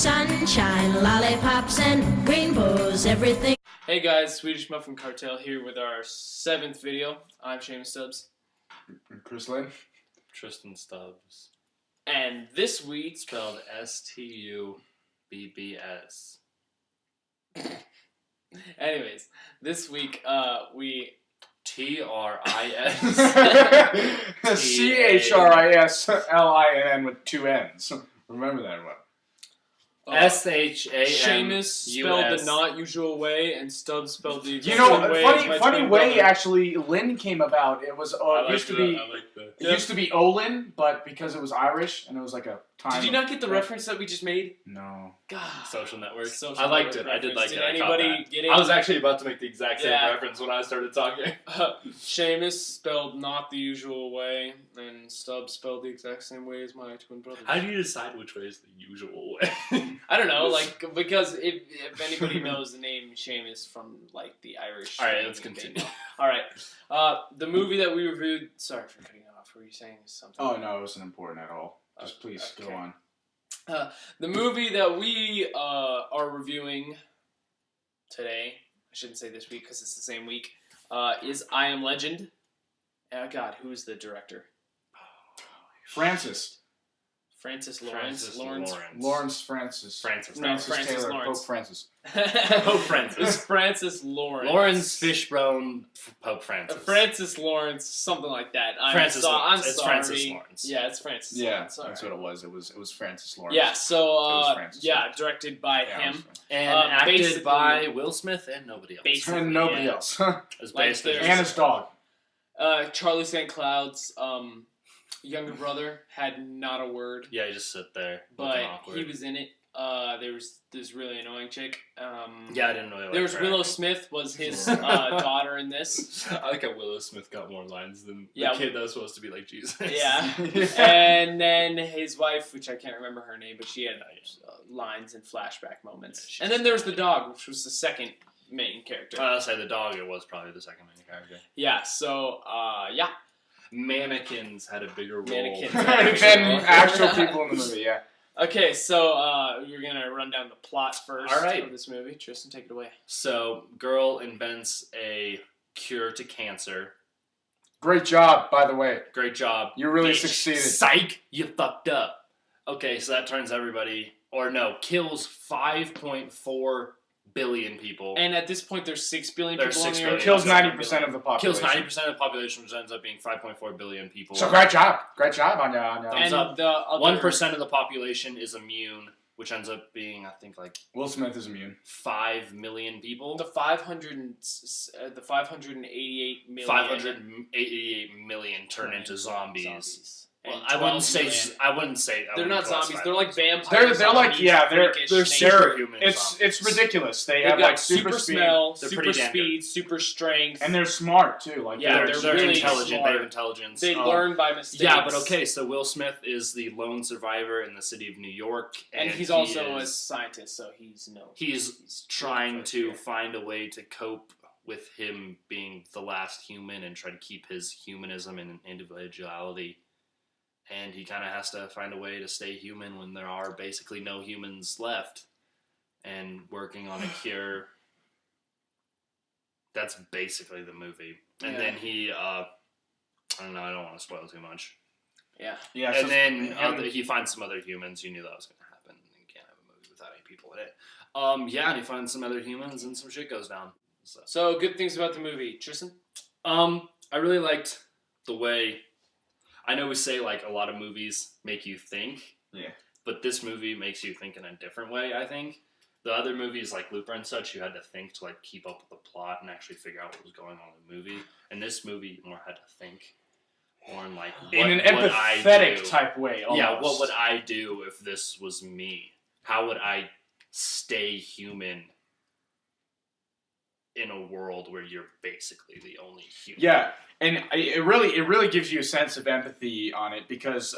sunshine, lollipops, and rainbows, everything. Hey guys, Swedish Muffin Cartel here with our 7th video. I'm Seamus Stubbs. Chris Lynn. Tristan Stubbs. And this week... Spelled S-T-U-B-B-S. Anyways, this week we... T-R-I-S. C-H-R-I-S-L-I-N-N with 2 N's. Remember that one. S-H-A-M-U-S. Seamus spelled the not usual way, and Stubbs spelled the You know, way. funny way actually. Lynn came about. It was used to be. It Yeah. used to be Olin, but because it was Irish and it was like a time. Did you not get the reference that we just made? No. God. Social Network. Social I liked Network it. I did like reference. it. Did I caught anybody that. get it? I was actually about to make the exact same Yeah. reference when I started talking. Seamus spelled not the usual way, and Stubbs spelled the exact same way as my twin brother. How do you decide which way is the usual way? I don't know, like, because if anybody knows the name Seamus from, like, the Irish... Alright, let's continue. Alright, the movie that we reviewed... Sorry for cutting off, were you saying something? Oh no, it wasn't important at all. Just please okay. go on. The movie that we are reviewing today, I shouldn't say this week because it's the same week, is I Am Legend. God, who is the director? Francis Lawrence. Lawrence Francis. Francis. No, Francis Francis Taylor. Lawrence. Pope Francis. Pope Francis. It's Francis Lawrence. Lawrence Fishbone Pope Francis. Francis Lawrence, something like that. I'm Francis I'm Lawrence. It's sorry. Francis Lawrence. Yeah, it's Francis Yeah, Lawrence. that's Alright. what it was. It was Francis Lawrence. Yeah, so, was Francis Lawrence. directed by Yeah, him. And acted basically- by Will Smith and nobody else. Basically- And nobody Yeah. else. As Like, basically there's- And his dog. Charlie St. Cloud's younger brother had not a word, Yeah, you just sit there. but looking awkward. he was in it. There was this really annoying chick. Yeah, I didn't really like There was her Willow acting. Smith was his daughter in this. I like how Willow Smith got more lines than Yeah. the kid that was supposed to be like Jesus. Yeah. And then his wife, which I can't remember her name, but she had lines and flashback moments. Yeah, And then there was the dog, which was the second main character. I'll say the dog, it was probably the second main character. Yeah, so, yeah. Mannequins had a bigger role. Mannequins. Than actual people in the movie, yeah. Okay, so we're going to run down the plot first All right. of this movie. Tristan, take it away. So, girl invents a cure to cancer. Great job, by the way. Great job. You really bitch. succeeded. Psych! You fucked up. Okay, so that turns everybody, or no, kills 5.4 billion people. And at this point, there's 6 billion There's people on 6 the billion. Earth. Kills That's 90% of the population. Kills 90% of the population, which ends up being 5.4 billion people. So great job. Great job on ya. Thumbs And up. the other... 1% of the population is immune, which ends up being, I think, like Will Smith is immune. 5 million people. The 588 million. 588 million turn into zombies. Well, And I wouldn't 12 say. million. I wouldn't say. I They're wouldn't not zombies. classify They're them like as vampires. They're like, yeah, they're They're super. superhuman It's zombies. ridiculous. They They've have got like super speed, smell, They're super pretty damn speed, super strength. and they're smart too. Like Yeah, they're really intelligent. smart. They have intelligence. They learn by mistakes. Yeah, but okay. So Will Smith is the lone survivor in the city of New York, And he's he also a is- scientist, so he's He's trying first, to yeah. find a way to cope with him being the last human and try to keep his humanism and individuality. And he kind of has to find a way to stay human when there are basically no humans left, and working on a cure. That's basically the movie. And Yeah. then he, I don't know, I don't want to spoil too much. Yeah. Yeah, And then he finds some other humans. You knew that was going to happen. You can't have a movie without any people in it. Yeah, and he finds some other humans, and some shit goes down. So good things about the movie, Tristan. I really liked the way. I know we say like a lot of movies make you think. Yeah. But this movie makes you think in a different way. I think the other movies like Looper and such, you had to think to like keep up with the plot and actually figure out what was going on in the movie. And this movie, you more had to think. More in like in an what would I empathetic do? type way. Almost. Yeah, what would I do if this was me? How would I stay human in a world where you're basically the only human? Yeah, and it really gives you a sense of empathy on it because,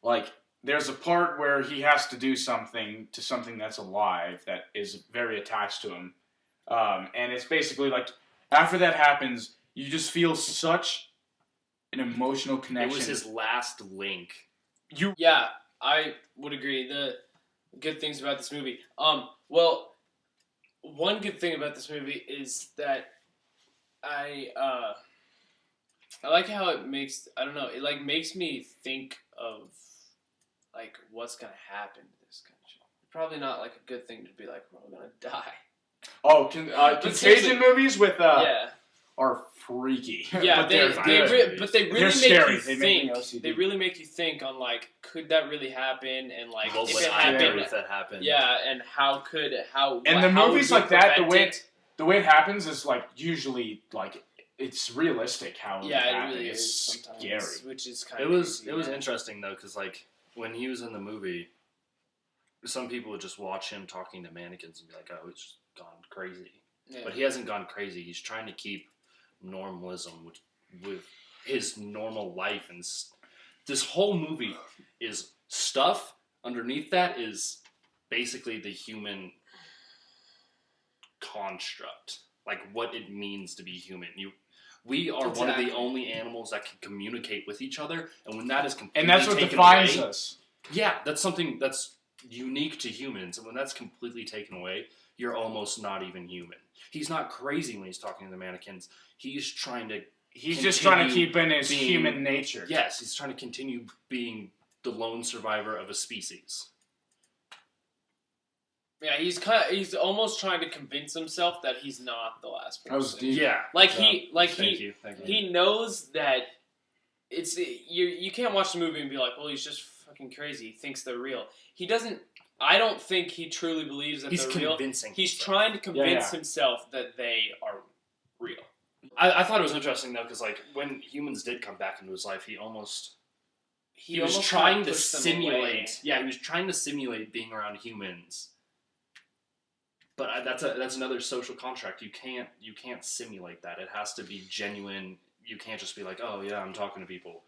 like, there's a part where he has to do something to something that's alive that is very attached to him, and it's basically like after that happens, you just feel such an emotional connection. It was his last link. Yeah, I would agree. The good things about this movie. Well, one good thing about this movie is that I like how it makes, I don't know, it like makes me think of like what's gonna happen to this country. Probably not like a good thing to be like, we're gonna die. Oh, seriously- Contagion movies with Yeah, are freaky. yeah, but they're good. but they really They're make scary. you They make me think. OCD. They really make you think on like, could that really happen? And like, What if would it I do happened, if that happened? yeah, and how could how And what- the how would movies we like that, prevent the way it happens is like usually like it's realistic how it Yeah, it happens. really It's is sometimes, scary. which is kind It of was crazy, it was yeah. interesting though, because like when he was in the movie, some people would just watch him talking to mannequins and be like, "Oh, it's gone crazy." Yeah. But he hasn't gone crazy. He's trying to keep normalism with his normal life, and this whole movie is stuff underneath that is basically the human construct, like what it means to be human. We are one of the Exactly. only animals that can communicate with each other, and when that is completely And that's what taken defines away, us. yeah, that's something that's unique to humans, and when that's completely taken away, you're almost not even human. He's not crazy when he's talking to the mannequins. He's trying to. He's just trying to continue keep in his being- human nature. Yes, he's trying to continue being the lone survivor of a species. Yeah, he's almost trying to convince himself that he's not the last That was person. deep. Yeah, Like So, thank you. he knows that it's you can't watch the movie and be like, well, he's just fucking crazy. He thinks they're real. He doesn't. I don't think he truly believes that He's they're real. convincing. He's himself. trying to convince yeah. himself that they are real. I thought it was interesting though, because like when humans did come back into his life, he was almost trying kinda to pushed them simulate. away. Yeah, he was trying to simulate being around humans. But that's another social contract. You can't simulate that. It has to be genuine. You can't just be like, oh yeah, I'm talking to people.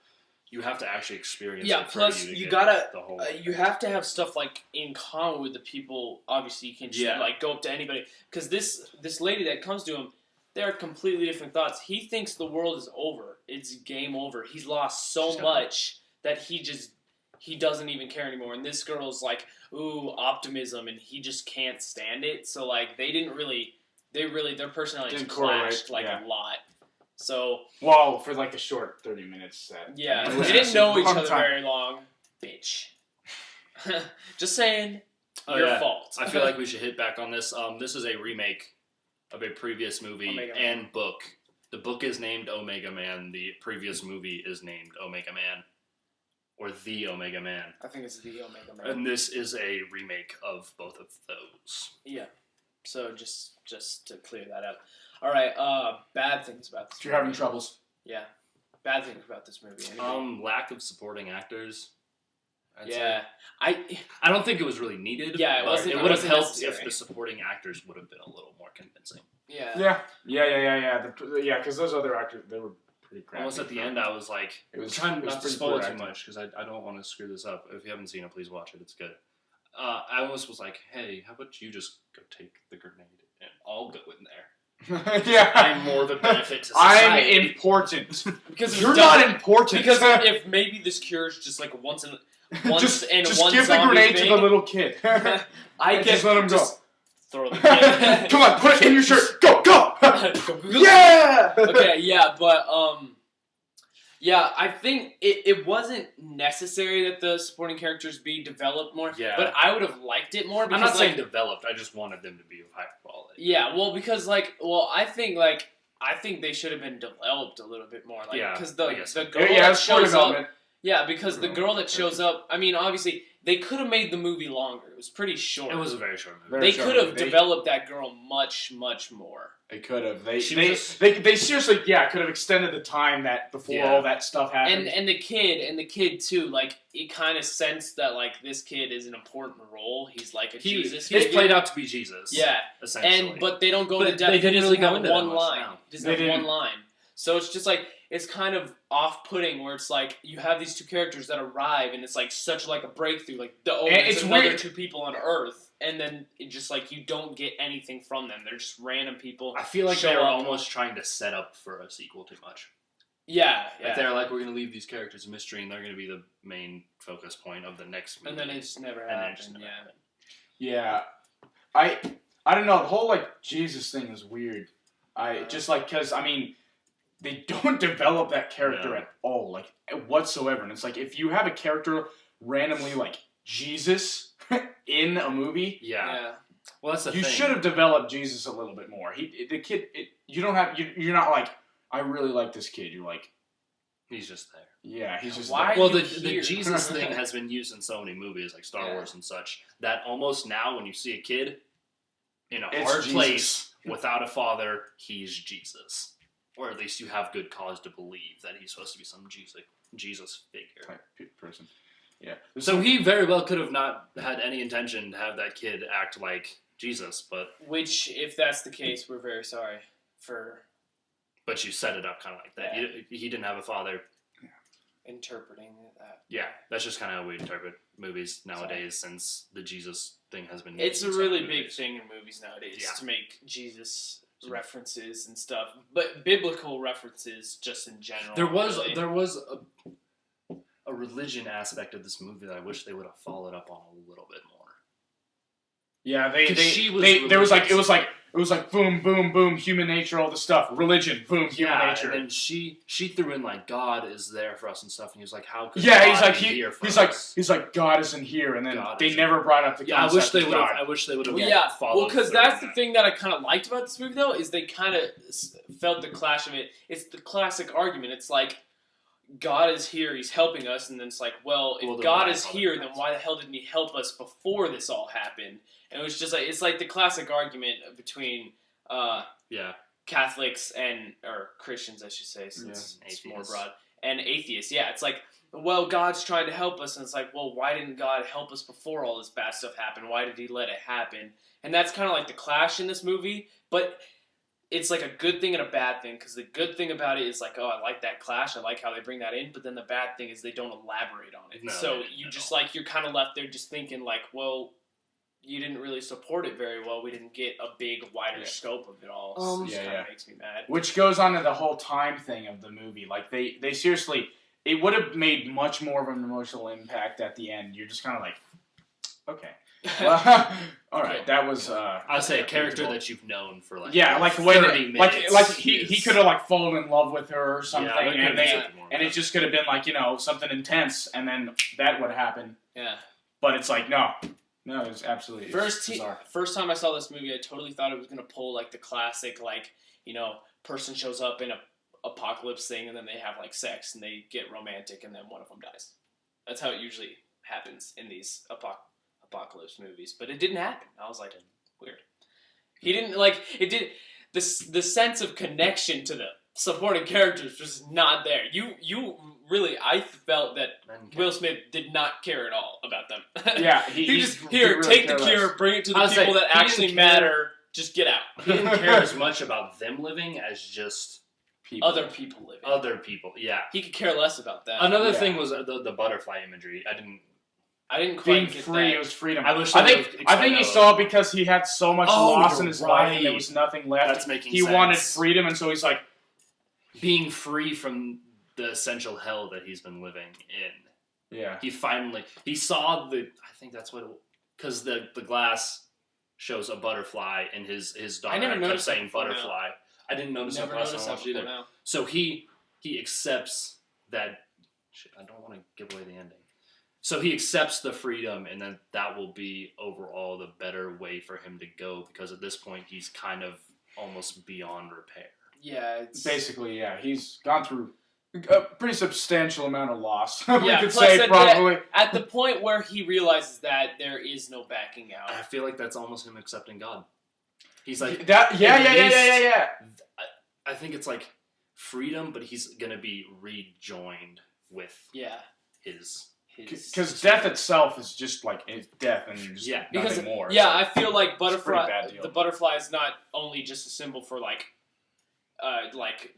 You have to actually experience. Yeah. it for Plus, you, to you get gotta. the whole. You have to have stuff like in common with the people. Obviously, you can't just Yeah. like go up to anybody because this lady that comes to him, they're completely different thoughts. He thinks the world is over. It's game over. He's lost so She's got much that he doesn't even care anymore. And this girl's like, ooh, optimism, and he just can't stand it. So like their personalities Didn't correlate, clashed like yeah. a lot. So Well, for like the short 30 minutes that. yeah, it was they didn't know a each long other time. very long, bitch. Just saying, Oh, your yeah. fault. I feel like we should hit back on this. This is a remake of a previous movie Omega Man. and book. The book is named Omega Man. The previous movie is named Omega Man, or The Omega Man. I think it's the Omega Man. And this is a remake of both of those. Yeah. So just to clear that up. All right. Bad things about this. If you're having movie. troubles. Yeah. Bad things about this movie. Anybody? Lack of supporting actors. I'd say. Yeah. I don't think it was really needed. Yeah, it but wasn't- It it would have wasn't helped necessary. if the supporting actors would have been a little more convincing. Yeah. Yeah. Because those other actors, they were pretty crappy. Almost at the end, I was like, It was trying it was not to pretty spoil poor it too acting. much because I don't want to screw this up. If you haven't seen it, please watch it. It's good. I almost was like, hey, how about you just go take the grenade and I'll go in there. Yeah. I'm more of a benefit to I'm society. important. Because it You're was not dumb. important. Because if maybe this cures just like once just and just one give the zombie grenade to thing. the little kid. I And get just let him go. just throw the kid. Come on, put it in your shirt. Go. Yeah. Okay, yeah, but yeah, I think it wasn't necessary that the supporting characters be developed more. Yeah. But I would have liked it more I'm because not saying like, developed. I just wanted them to be of higher quality. yeah, well, because I think they should have been developed a little bit more. Like, Yeah, because I guess the so. girl Yeah, that it's for shows up. development. Yeah, because the girl that shows up. I mean, obviously, they could have made the movie longer. It was pretty short. It was a very short movie. Very They short could have movie. developed that girl much more. They could have. They She they, was just- they seriously could have extended the time that before Yeah. all that stuff happened. And the kid too, like it kind of sensed that like this kid is an important role. He's like a Jesus. He's figure. played out to be Jesus. Yeah, essentially. but they don't go But into depth. they didn't He really doesn't go have into that one much, line. no. He doesn't They have one didn't. line. So it's just like it's kind of off-putting where it's like you have these two characters that arrive and it's like such like a breakthrough. Like And it's it's another weird. two people on Earth, and then it just like you don't get anything from them. They're just random people. I feel like show they were up. almost trying to set up for a sequel too much. Yeah, Like they're like, we're gonna leave these characters a mystery, and they're gonna be the main focus point of the next movie. and then it just never And then it happened. just never Yeah. happened. Yeah, I don't know. The whole like Jesus thing is weird. I just like because I mean they don't develop that character No. at all, like whatsoever. And it's like if you have a character randomly like Jesus in a movie, Yeah. Well, that's the you thing. should have developed Jesus a little bit more. The kid, you don't have you're not like I really like this kid. You're like He's just there. yeah, he's just Why? there. Well, you the here? Jesus thing has been used in so many movies, like Star Yeah. Wars and such, that almost now when you see a kid in a It's hard Jesus. place without a father, he's Jesus. Or at least you have good cause to believe that he's supposed to be some Jesus figure. type person. Yeah. So he very well could have not had any intention to have that kid act like Jesus, but Which, if that's the case, we're very sorry for you set it up kind of like that. Yeah. He didn't have a father. interpreting that. Yeah, that's just kind of how we interpret movies nowadays, since the Jesus thing has been. It's used a in so really many big movies. thing in movies nowadays Yeah. to make Jesus references and stuff, but biblical references just in general. There was really. a religion aspect of this movie that I wish they would have followed up on a little bit more. Yeah, 'Cause she was there was like religious. it was like boom, boom, boom, human nature, all this stuff, religion, boom, human nature. and then she threw in like God is there for us and stuff, and he was like, how could Yeah, God he's like be here for he's us? like God isn't here, and then God they isn't never brought up the Yeah, concept of God. I wish they would have. Well, yeah, followed well, because through that's on the thing that I kind of liked about this movie, though, is they kind of felt the clash of it. It's the classic argument. It's like, God is here, he's helping us, and then it's like, well, if Well, then God why is help here, us? then why the hell didn't he help us before this all happened? And it was just like, it's like the classic argument between Yeah, Catholics or Christians, I should say, since Yeah. it's more Atheists. broad, and atheists. Yeah, it's like, well, God's trying to help us, and it's like, well, why didn't God help us before all this bad stuff happened? Why did he let it happen? And that's kind of like the clash in this movie, but it's like a good thing and a bad thing, because the good thing about it is like, oh, I like that clash, I like how they bring that in, but then the bad thing is they don't elaborate on it. No, So they you don't. just like, you're kind of left there just thinking like, well, you didn't really support it very well. We didn't get a big, wider Yeah. scope of it all. So it just Yeah, kind of yeah. makes me mad. Which goes on to the whole time thing of the movie. Like they seriously, it would have made much more of an emotional impact at the end. You're just kind of like, okay, well, all right, that was. I'd say a character predictable. that you've known for like Yeah, like the way 30 that, minutes. like he is- could have like fallen in love with her or something, Yeah, there could've and been they something more and about it just could have been like something intense, and then that would happen. Yeah. But it's like no, it's absolutely it's First bizarre. time I saw this movie, I totally thought it was gonna pull like the classic, like, person shows up in a apocalypse thing, and then they have like sex and they get romantic, and then one of them dies. That's how it usually happens in these apocalypse movies. But it didn't happen. I was like, weird. He didn't like it. Did the sense of connection to the supporting characters was not there. You really, I felt that Men Will Smith did not care at all about them. Yeah, he just didn't here, really take the care cure, less. bring it to I the was people saying, that he actually didn't care- matter. Just get out. He didn't care as much about them living as just People. Other people living. other people. Yeah. He could care less about that. Another Yeah. thing was the butterfly imagery. I I didn't quite being get free, that. it was freedom. I wish I they think would've I think he explained saw that. it because he had so much Oh, loss in you're his life, and there right. was nothing left. That's making he sense. wanted freedom, and so he's like, being free from the essential hell that he's been living in. yeah, He saw I think that's what, because the glass shows a butterfly, and his daughter never kept noticed that saying before now. butterfly. I didn't notice Never it last noticed time I that watched before either. now. So he accepts that. Shit, I don't want to give away the ending. So he accepts the freedom, and then that will be overall the better way for him to go, because at this point he's kind of almost beyond repair. Yeah, it's basically, yeah, he's gone through a pretty substantial amount of loss. we Yeah, could plus say that- probably. at the point where he realizes that there is no backing out. I feel like that's almost him accepting God. He's like, That, yeah. I think it's like freedom, but he's gonna be rejoined with Yeah, his. Because death itself is just like it's death, and just Yeah, because nothing more. yeah, so. I feel like pretty butterfly. bad deal. The butterfly is not only just a symbol for like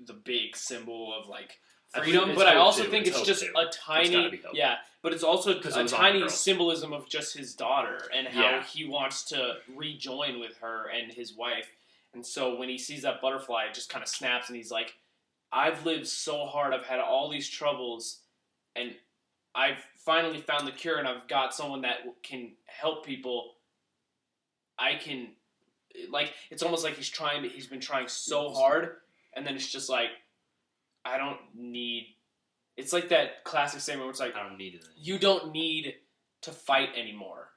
the big symbol of like I think freedom, it's but I hope also too, think it's it's hope just too. a gotta tiny be hope. yeah, but it's also 'Cause it a was on tiny girls. symbolism of just his daughter and how Yeah. he wants to rejoin with her and his wife. And so when he sees that butterfly, it just kind of snaps, and he's like, I've lived so hard. I've had all these troubles, and I've finally found the cure, and I've got someone that can help people. I can, like, it's almost like he's been trying so hard, and then it's just like, I don't need, it's like that classic statement where it's like, I don't need it. you don't need to fight anymore.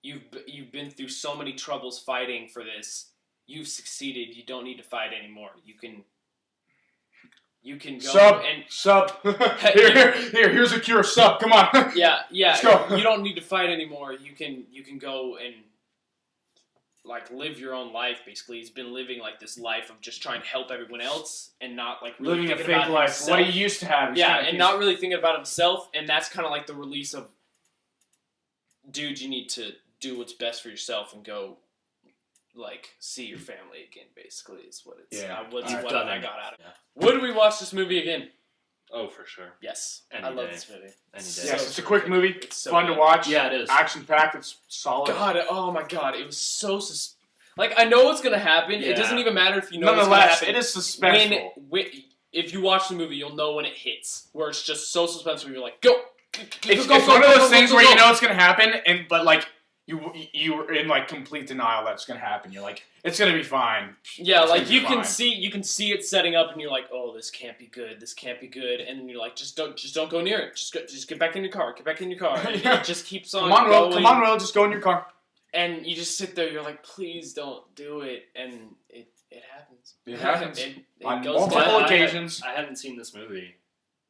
You've been through so many troubles fighting for this. You've succeeded. You don't need to fight anymore. You can go Sub. Here's a cure. Sub. Come on. Yeah. Let's go. You don't need to fight anymore. You can go and like live your own life. Basically, he's been living like this life of just trying to help everyone else and not like really Living a thinking fake about life. himself. What he used to have. Yeah, and not really thinking about himself. And that's kind of like the release of, dude, you need to do what's best for yourself and go, like, see your family again. Basically, is what it's. Yeah. What You've I done got it. out of it. Yeah. Would we watch this movie again? Oh, for sure. Yes, Any I love day. this movie. Any day. Yes, So it's a quick movie. It's so fun good. to watch. Yeah, it is. Action packed. It's solid. God, oh my God, it was so like I know what's gonna happen. Yeah. It doesn't even matter if you know what's gonna Nonetheless, happen. it is suspenseful. When if you watch the movie, you'll know when it hits. Where it's just so suspenseful. You're like, go. It's one of those things where you know it's gonna happen, but like you're in like complete denial that's gonna happen. You're like, it's gonna be fine. Yeah, It's like gonna be fine. you can see it setting up, and you're like, oh, this can't be good. This can't be good. And then you're like, just don't go near it. Just get back in your car. Get back in your car. And Yeah. it just keeps on. Come on, Will. going. Come on, Will. Just go in your car. And you just sit there. You're like, please don't do it. And it happens. It happens. it On goes multiple down. occasions. I hadn't seen this movie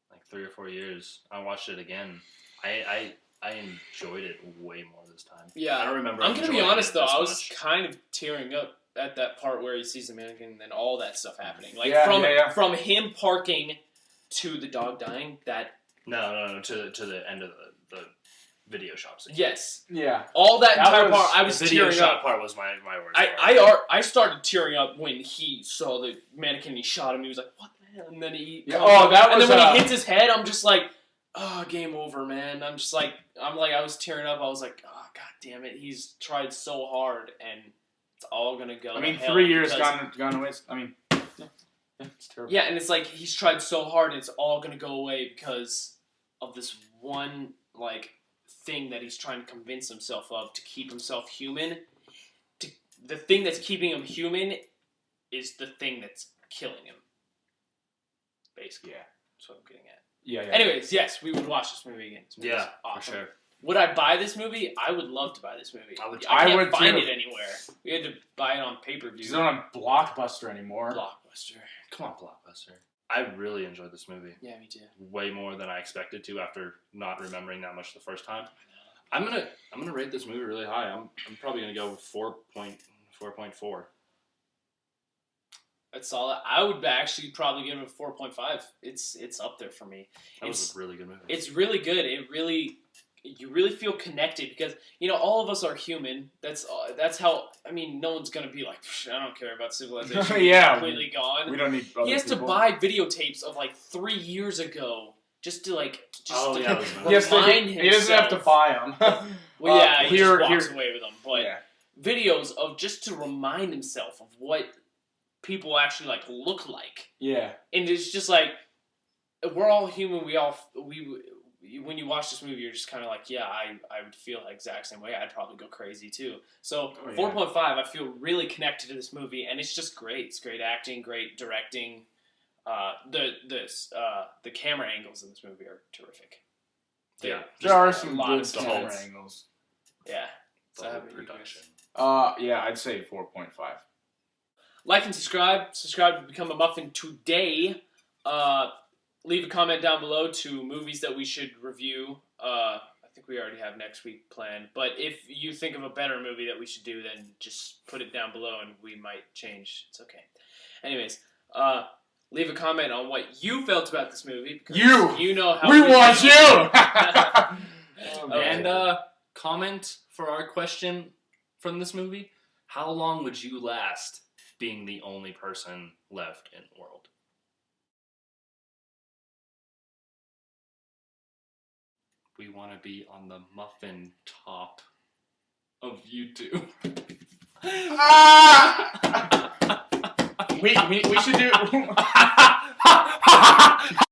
like 3 or 4 years. I watched it again. I enjoyed it way more this time. Yeah. I don't remember. I'm gonna be enjoying honest it though, this I was much. kind of tearing up at that part where he sees the mannequin and all that stuff happening. Like Yeah, from him parking to the dog dying. That No, to the end of the video shop scene. yes, Yeah. all that That entire was- part, I was The video tearing shop up. part was my worst. I started tearing up when he saw the mannequin and he shot him. He was like, "What the hell?" And then he Yeah, comes oh, up, that and was, then when he hits his head, I'm just like, "Oh, game over, man." I was tearing up. I was like, "Oh, god damn it, he's tried so hard and it's all gonna go." I mean, to hell 3 years because- gone to waste. I mean, yeah, it's terrible. Yeah, and it's like he's tried so hard and it's all gonna go away because of this one like thing that he's trying to convince himself of to keep himself human. The thing that's keeping him human is the thing that's killing him. Basically, Yeah. that's what I'm getting at. Yeah. Anyways, yes, we would watch this movie again. This movie's Yeah, awesome. for sure. Would I buy this movie? I would love to buy this movie. I would- I can't I would find too. it anywhere. We had to buy it on pay-per-view. He's not on Blockbuster anymore. Blockbuster. Come on, Blockbuster. I really enjoyed this movie. Yeah, me too. Way more than I expected to after not remembering that much the first time. I'm gonna rate this movie really high. I'm probably gonna go with 4.4. That's solid. I would actually probably give it a 4.5. It's up there for me. That was a really good movie. It's really good. You really feel connected because all of us are human. That's how. I mean, no one's gonna be like, I don't care about civilization. Yeah, completely gone. We don't need. Other He has people. to buy videotapes of like 3 years ago just to Oh, yeah, those He, has to, remind he doesn't have to himself. buy them. Well, yeah, he here- just walks here- away with them. But yeah. videos of just to remind himself of what people actually look like. Yeah. And it's just like, we're all human. When you watch this movie, you're just kind of like, yeah, I would feel the exact same way. I'd probably go crazy too. So Oh, yeah. 4.5, I feel really connected to this movie, and it's just great. It's great acting, great directing. The camera angles in this movie are terrific. Yeah, There are a some lot good of stuff. camera angles. Yeah. the So whole how about you guys? production. Yeah, I'd say 4.5. Like and subscribe. Subscribe to become a muffin today. Leave a comment down below to movies that we should review. I think we already have next week planned. But if you think of a better movie that we should do, then just put it down below and we might change. It's okay. Anyways, leave a comment on what you felt about this movie. Because you know how We want feel. you! Oh, man. And comment for our question from this movie: how long would you last being the only person left in the world? We want to be on the muffin top of YouTube. Ah! we should do. Ha ha ha!